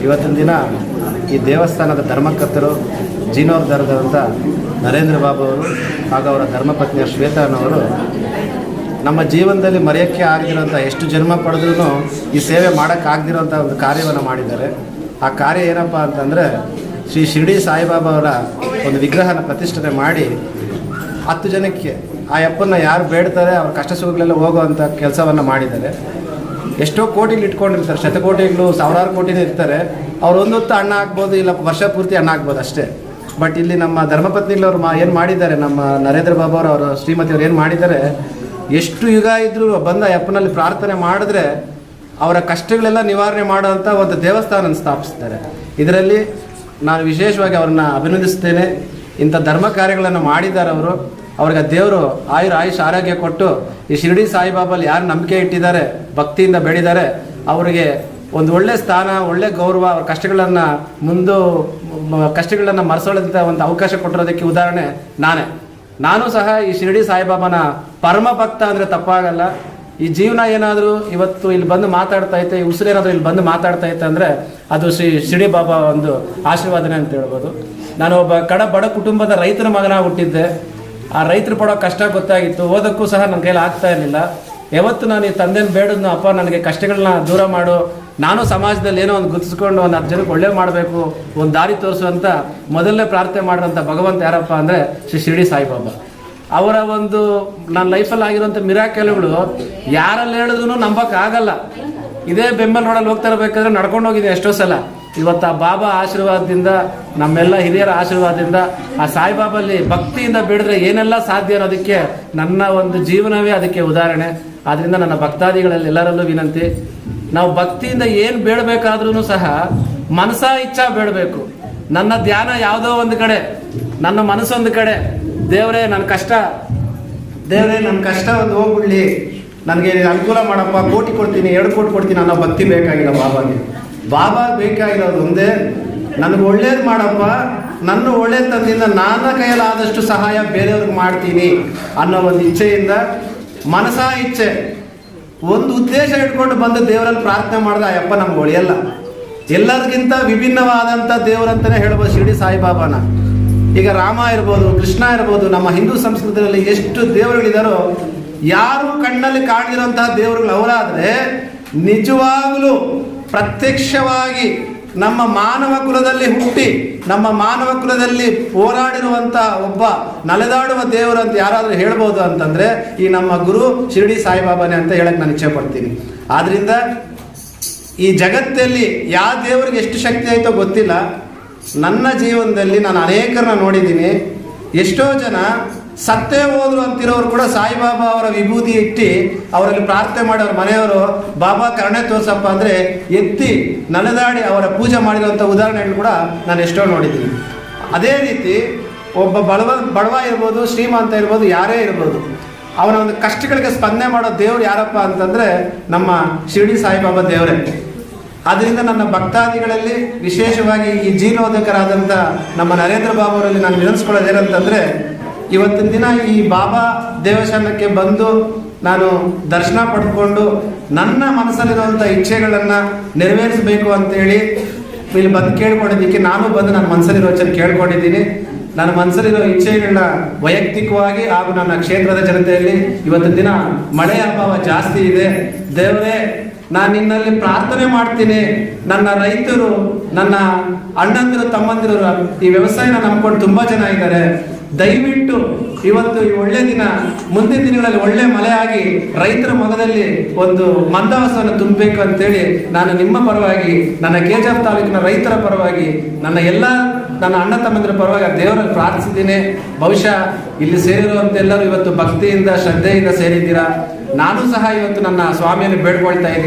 ಇವತ್ತಿನ ದಿನ ಈ ದೇವಸ್ಥಾನದ ಧರ್ಮಕರ್ತರು ಜೀರ್ಣೋದ್ಧಾರದಂಥ ನರೇಂದ್ರ ಬಾಬು ಅವರು ಹಾಗೂ ಅವರ ಧರ್ಮಪತ್ನಿಯ ಶ್ವೇತಾ ಅನ್ನೋರು ನಮ್ಮ ಜೀವನದಲ್ಲಿ ಮರೆಯೋಕ್ಕೆ ಆಗದಿರೋಂಥ ಎಷ್ಟು ಜನ್ಮ ಪಡೆದ್ರೂ ಈ ಸೇವೆ ಮಾಡೋಕ್ಕಾಗದಿರೋಂಥ ಒಂದು ಕಾರ್ಯವನ್ನು ಮಾಡಿದ್ದಾರೆ. ಆ ಕಾರ್ಯ ಏನಪ್ಪ ಅಂತಂದರೆ ಶ್ರೀ ಶಿರಡಿ ಸಾಯಿಬಾಬಾ ಅವರ ಒಂದು ವಿಗ್ರಹನ ಪ್ರತಿಷ್ಠಾಪನೆ ಮಾಡಿ 10 ಜನಕ್ಕೆ ಆ ಅಪ್ಪನ್ನ ಯಾರು ಬೇಡ್ತಾರೆ ಅವ್ರ ಕಷ್ಟ ಸುಖಗಳೆಲ್ಲ ಹೋಗುವಂಥ ಕೆಲಸವನ್ನು ಮಾಡಿದ್ದಾರೆ. ಎಷ್ಟೋ ಕೋಟಿಗಳು ಇಟ್ಕೊಂಡಿರ್ತಾರೆ, ಶತಕೋಟಿಗಳು, ಸಾವಿರಾರು ಕೋಟಿನೇ ಇರ್ತಾರೆ. ಅವ್ರು ಒಂದೊತ್ತು ಅನ್ನ ಹಾಕ್ಬೋದು, ಇಲ್ಲ ವರ್ಷ ಪೂರ್ತಿ ಅನ್ನ ಹಾಕ್ಬೋದು ಅಷ್ಟೇ. ಬಟ್ ಇಲ್ಲಿ ನಮ್ಮ ಧರ್ಮಪತ್ನಿಗಳವ್ರು ಏನು ಮಾಡಿದ್ದಾರೆ, ನಮ್ಮ ನರೇಂದ್ರ ಬಾಬು ಅವರ ಶ್ರೀಮತಿಯವ್ರು ಏನು ಮಾಡಿದ್ದಾರೆ, ಎಷ್ಟು ಯುಗ ಇದ್ದರೂ ಬಂದ ಅಪ್ಪನಲ್ಲಿ ಪ್ರಾರ್ಥನೆ ಮಾಡಿದ್ರೆ ಅವರ ಕಷ್ಟಗಳೆಲ್ಲ ನಿವಾರಣೆ ಮಾಡುವಂಥ ಒಂದು ದೇವಸ್ಥಾನ ಸ್ಥಾಪಿಸ್ತಾರೆ. ಇದರಲ್ಲಿ ನಾನು ವಿಶೇಷವಾಗಿ ಅವ್ರನ್ನ ಅಭಿನಂದಿಸ್ತೇನೆ. ಇಂಥ ಧರ್ಮ ಕಾರ್ಯಗಳನ್ನು ಮಾಡಿದ್ದಾರೆ ಅವರು. ಅವ್ರಿಗೆ ದೇವರು ಆಯುಷ್ ಆರೋಗ್ಯ ಕೊಟ್ಟು ಈ ಶಿರಡಿ ಸಾಯಿಬಾಬಲ್ಲಿ ಯಾರು ನಂಬಿಕೆ ಇಟ್ಟಿದ್ದಾರೆ, ಭಕ್ತಿಯಿಂದ ಬೆಳೆದಿದ್ದಾರೆ, ಅವರಿಗೆ ಒಂದು ಒಳ್ಳೆ ಸ್ಥಾನ, ಒಳ್ಳೆ ಗೌರವ, ಅವ್ರ ಕಷ್ಟಗಳನ್ನು ಮರೆಸೋಳಂಥ ಒಂದು ಅವಕಾಶ ಕೊಟ್ಟಿರೋದಕ್ಕೆ ಉದಾಹರಣೆ ನಾನು ಸಹ ಈ ಶಿರಡಿ ಸಾಯಿಬಾಬಾನ ಪರಮ ಭಕ್ತ ಅಂದರೆ ತಪ್ಪಾಗಲ್ಲ. ಈ ಜೀವನ ಏನಾದರೂ ಇವತ್ತು ಇಲ್ಲಿ ಬಂದು ಮಾತಾಡ್ತಾ ಐತೆ, ಈ ಉಸಿರೇನಾದರೂ ಇಲ್ಲಿ ಬಂದು ಮಾತಾಡ್ತಾ ಐತೆ ಅಂದರೆ ಅದು ಶಿರಡಿ ಬಾಬಾ ಒಂದು ಆಶೀರ್ವಾದನೆ ಅಂತ ಹೇಳ್ಬೋದು. ನಾನು ಒಬ್ಬ ಬಡ ಕುಟುಂಬದ ರೈತರ ಮಗನಾಗಿ ಹುಟ್ಟಿದ್ದೆ. ಆ ರೈತರು ಪಡೋ ಕಷ್ಟ ಗೊತ್ತಾಗಿತ್ತು. ಓದೋಕ್ಕೂ ಸಹ ನನ್ನ ಕೈಲಿ ಆಗ್ತಾ ಇರಲಿಲ್ಲ. ಯಾವತ್ತು ನಾನು ಈ ತಂದೆನ ಬೇಡದ್ನು, ಅಪ್ಪ ನನಗೆ ಕಷ್ಟಗಳನ್ನ ದೂರ ಮಾಡು, ನಾನು ಸಮಾಜದಲ್ಲಿ ಏನೋ ಒಂದು ಗುರ್ತಿಸ್ಕೊಂಡು ಒಂದು 10 ಜನಕ್ಕೆ ಒಳ್ಳೆ ಮಾಡಬೇಕು, ಒಂದು ದಾರಿ ತೋರಿಸುವಂಥ ಮೊದಲನೇ ಪ್ರಾರ್ಥನೆ ಮಾಡಿರೋಂಥ ಭಗವಂತ ಯಾರಪ್ಪ ಅಂದರೆ ಶ್ರೀ ಶಿರಡಿ ಸಾಯಿಬಾಬಾ. ಅವರ ಒಂದು ನನ್ನ ಲೈಫಲ್ಲಿ ಆಗಿರೋಂಥ ಮಿರಾಕಲ್ಗಳು ಯಾರಲ್ಲಿ ಹೇಳಿದ್ರು ನಂಬಕ್ಕಾಗಲ್ಲ. ಇದೇ ಬೆಂಬಲ್ ರೋಡಲ್ಲಿ ಹೋಗ್ತಾ ಇರಬೇಕಾದ್ರೆ ನಡ್ಕೊಂಡು ಹೋಗಿದ್ದೀನಿ ಎಷ್ಟೋ ಸಲ. ಇವತ್ತು ಆ ಬಾಬಾ ಆಶೀರ್ವಾದದಿಂದ, ನಮ್ಮೆಲ್ಲ ಹಿರಿಯರ ಆಶೀರ್ವಾದದಿಂದ, ಆ ಸಾಯಿಬಾಬಲ್ಲಿ ಭಕ್ತಿಯಿಂದ ಬೇಡಿದ್ರೆ ಏನೆಲ್ಲ ಸಾಧ್ಯ ಅನ್ನೋದಕ್ಕೆ ನನ್ನ ಒಂದು ಜೀವನವೇ ಅದಕ್ಕೆ ಉದಾಹರಣೆ. ಆದ್ದರಿಂದ ನನ್ನ ಭಕ್ತಾದಿಗಳಲ್ಲಿ ಎಲ್ಲರಲ್ಲೂ ವಿನಂತಿ, ನಾವು ಭಕ್ತಿಯಿಂದ ಏನು ಬೇಡಬೇಕಾದ್ರೂ ಸಹ ಮನಸಾ ಇಚ್ಛಾ ಬೇಡಬೇಕು. ನನ್ನ ಧ್ಯಾನ ಯಾವುದೋ ಒಂದು ಕಡೆ, ನನ್ನ ಮನಸ್ಸೊಂದು ಕಡೆ, ದೇವರೇ ನನ್ನ ಕಷ್ಟ ಒಂದು ಹೋಗ್ಬಿಡ್ಲಿ, ನನಗೆ ಅನುಕೂಲ ಮಾಡಪ್ಪ, ಕೋಟಿ ಕೊಡ್ತೀನಿ, 2 ಕೋಟಿ ಕೊಡ್ತೀನಿ ಅನ್ನೋ ಭಕ್ತಿ ಬೇಕಾಗಿಲ್ಲ ಬಾಬಾ ಬೇಕಾಗಿರೋದು ಒಂದೇ, ನನಗೆ ಒಳ್ಳೇದು ಮಾಡಪ್ಪ, ನನ್ನ ಒಳ್ಳೆ ತಂದಿಂದ ನನ್ನ ಕೈಯಲ್ಲಾದಷ್ಟು ಸಹಾಯ ಬೇರೆಯವ್ರಿಗೆ ಮಾಡ್ತೀನಿ ಅನ್ನೋ ಒಂದು ಇಚ್ಛೆಯಿಂದ, ಮನಸಾ ಇಚ್ಛೆ, ಒಂದು ಉದ್ದೇಶ ಇಟ್ಕೊಂಡು ಬಂದು ದೇವರಲ್ಲಿ ಪ್ರಾರ್ಥನೆ ಮಾಡಿದ್ರೆ ಆ ಅಪ್ಪ ನಮ್ಗೆ ಒಳ್ಳೆಯಲ್ಲ. ಎಲ್ಲರಿಗಿಂತ ವಿಭಿನ್ನವಾದಂಥ ದೇವರಂತಲೇ ಹೇಳ್ಬೋದು ಶಿರಡಿ ಸಾಯಿಬಾಬಾನ. ಈಗ ರಾಮ ಇರ್ಬೋದು, ಕೃಷ್ಣ ಇರ್ಬೋದು, ನಮ್ಮ ಹಿಂದೂ ಸಂಸ್ಕೃತಿಯಲ್ಲಿ ಎಷ್ಟು ದೇವರುಗಳಿದಾರೋ, ಯಾರು ಕಣ್ಣಲ್ಲಿ ಕಾಣಿರುವಂತಹ ದೇವರುಗಳು ಅವರಾದರೆ ನಿಜವಾಗಲೂ ಪ್ರತ್ಯಕ್ಷವಾಗಿ ನಮ್ಮ ಮಾನವ ಕುಲದಲ್ಲಿ ಹುಟ್ಟಿ, ನಮ್ಮ ಮಾನವ ಕುಲದಲ್ಲಿ ಹೋರಾಡಿರುವಂಥ ಒಬ್ಬ ನಲೆದಾಡುವ ದೇವರು ಅಂತ ಯಾರಾದರೂ ಹೇಳ್ಬೋದು ಅಂತಂದರೆ ಈ ನಮ್ಮ ಗುರು ಶಿರಡಿ ಸಾಯಿಬಾಬಾನೇ ಅಂತ ಹೇಳಕ್ಕೆ ನಾನು ಇಚ್ಛೆ ಪಡ್ತೀನಿ. ಆದ್ದರಿಂದ ಈ ಜಗತ್ತಲ್ಲಿ ಯಾವ ದೇವರಿಗೆ ಎಷ್ಟು ಶಕ್ತಿ ಆಯಿತೋ ಗೊತ್ತಿಲ್ಲ. ನನ್ನ ಜೀವನದಲ್ಲಿ ನಾನು ಅನೇಕರನ್ನ ನೋಡಿದ್ದೀನಿ. ಎಷ್ಟೋ ಜನ ಸತ್ತೇ ಹೋದ್ರು ಅಂತಿರೋರು ಕೂಡ ಸಾಯಿಬಾಬಾ ಅವರ ವಿಭೂತಿ ಇಟ್ಟು ಅವರಲ್ಲಿ ಪ್ರಾರ್ಥನೆ ಮಾಡಿ ಅವ್ರ ಮನೆಯವರು ಬಾಬಾ ಕರುಣೆ ತೋರ್ಸಪ್ಪ ಅಂದರೆ ಎತ್ತಿ ನಲೆದಾಡಿ ಅವರ ಪೂಜೆ ಮಾಡಿರುವಂಥ ಉದಾಹರಣೆಗಳು ಕೂಡ ನಾನು ಎಷ್ಟೋ ನೋಡಿದ್ದೀನಿ. ಅದೇ ರೀತಿ ಒಬ್ಬ ಬಡವ ಇರ್ಬೋದು, ಶ್ರೀಮಂತ ಇರ್ಬೋದು, ಯಾರೇ ಇರ್ಬೋದು, ಅವನ ಒಂದು ಕಷ್ಟಗಳಿಗೆ ಸ್ಪಂದನೆ ಮಾಡೋ ದೇವ್ರು ಯಾರಪ್ಪ ಅಂತಂದರೆ ನಮ್ಮ ಶಿರಡಿ ಸಾಯಿಬಾಬಾ ದೇವರೇ. ಆದ್ದರಿಂದ ನನ್ನ ಭಕ್ತಾದಿಗಳಲ್ಲಿ ವಿಶೇಷವಾಗಿ ಈ ಜೀರ್ಣೋದ್ಧಾರಕರಾದಂಥ ನಮ್ಮ ನರೇಂದ್ರ ಬಾಬು ಅವರಲ್ಲಿ ನಾನು ವಿನಂತಿಸ್ಕೊಳ್ಳೋದೇನಂತಂದರೆ, ಇವತ್ತಿನ ದಿನ ಈ ಬಾಬಾ ದೇವಸ್ಥಾನಕ್ಕೆ ಬಂದು ನಾನು ದರ್ಶನ ಪಡ್ಕೊಂಡು ನನ್ನ ಮನಸ್ಸಲ್ಲಿರುವಂಥ ಇಚ್ಛೆಗಳನ್ನು ನೆರವೇರಿಸಬೇಕು ಅಂತೇಳಿ ಇಲ್ಲಿ ಬಂದು ಕೇಳ್ಕೊಂಡಿದ್ದಕ್ಕೆ ನಾನು ಬಂದು ನನ್ನ ಮನಸ್ಸಲ್ಲಿರೋ ಕೇಳ್ಕೊಂಡಿದ್ದೀನಿ. ನನ್ನ ಮನಸ್ಸಲ್ಲಿರೋ ಇಚ್ಛೆಗಳನ್ನ ವೈಯಕ್ತಿಕವಾಗಿ ಹಾಗೂ ನನ್ನ ಕ್ಷೇತ್ರದ ಜನತೆಯಲ್ಲಿ ಇವತ್ತಿನ ದಿನ ಮಳೆಯ ಅಭಾವ ಜಾಸ್ತಿ ಇದೆ. ದೇವರೇ, ನಾನು ನಿನ್ನಲ್ಲಿ ಪ್ರಾರ್ಥನೆ ಮಾಡ್ತೀನಿ. ನನ್ನ ರೈತರು, ನನ್ನ ಅಣ್ಣಂದಿರು, ತಮ್ಮಂದಿರು ಈ ವ್ಯವಸಾಯನ ನಂಬ್ಕೊಂಡು ತುಂಬ ಜನ ಇದ್ದಾರೆ. ದಯವಿಟ್ಟು ಇವತ್ತು ಈ ಒಳ್ಳೆ ದಿನ, ಮುಂದಿನ ದಿನಗಳಲ್ಲಿ ಒಳ್ಳೆ ಮಳೆ ಆಗಿ ರೈತರ ಮೊಗದಲ್ಲಿ ಒಂದು ಮಂದಹಾಸವನ್ನು ತುಂಬಬೇಕು ಅಂತೇಳಿ ನಾನು ನಿಮ್ಮ ಪರವಾಗಿ, ನನ್ನ ಕೆಜಿಎಫ್ ತಾಲೂಕಿನ ರೈತರ ಪರವಾಗಿ, ನನ್ನ ಅಣ್ಣ ತಮ್ಮಂದಿರ ಪರವಾಗಿ ದೇವರಲ್ಲಿ ಪ್ರಾರ್ಥಿಸಿದ್ದೀನಿ. ಬಹುಶಃ ಇಲ್ಲಿ ಸೇರಿರುವಂತೆಲ್ಲರೂ ಇವತ್ತು ಭಕ್ತಿಯಿಂದ, ಶ್ರದ್ಧೆಯಿಂದ ಸೇರಿದ್ದೀರಾ. ನಾನು ಸಹ ಇವತ್ತು ನನ್ನ ಸ್ವಾಮಿಯನ್ನು ಬೇಡ್ಕೊಳ್ತಾ ಇದ್ದೀನಿ.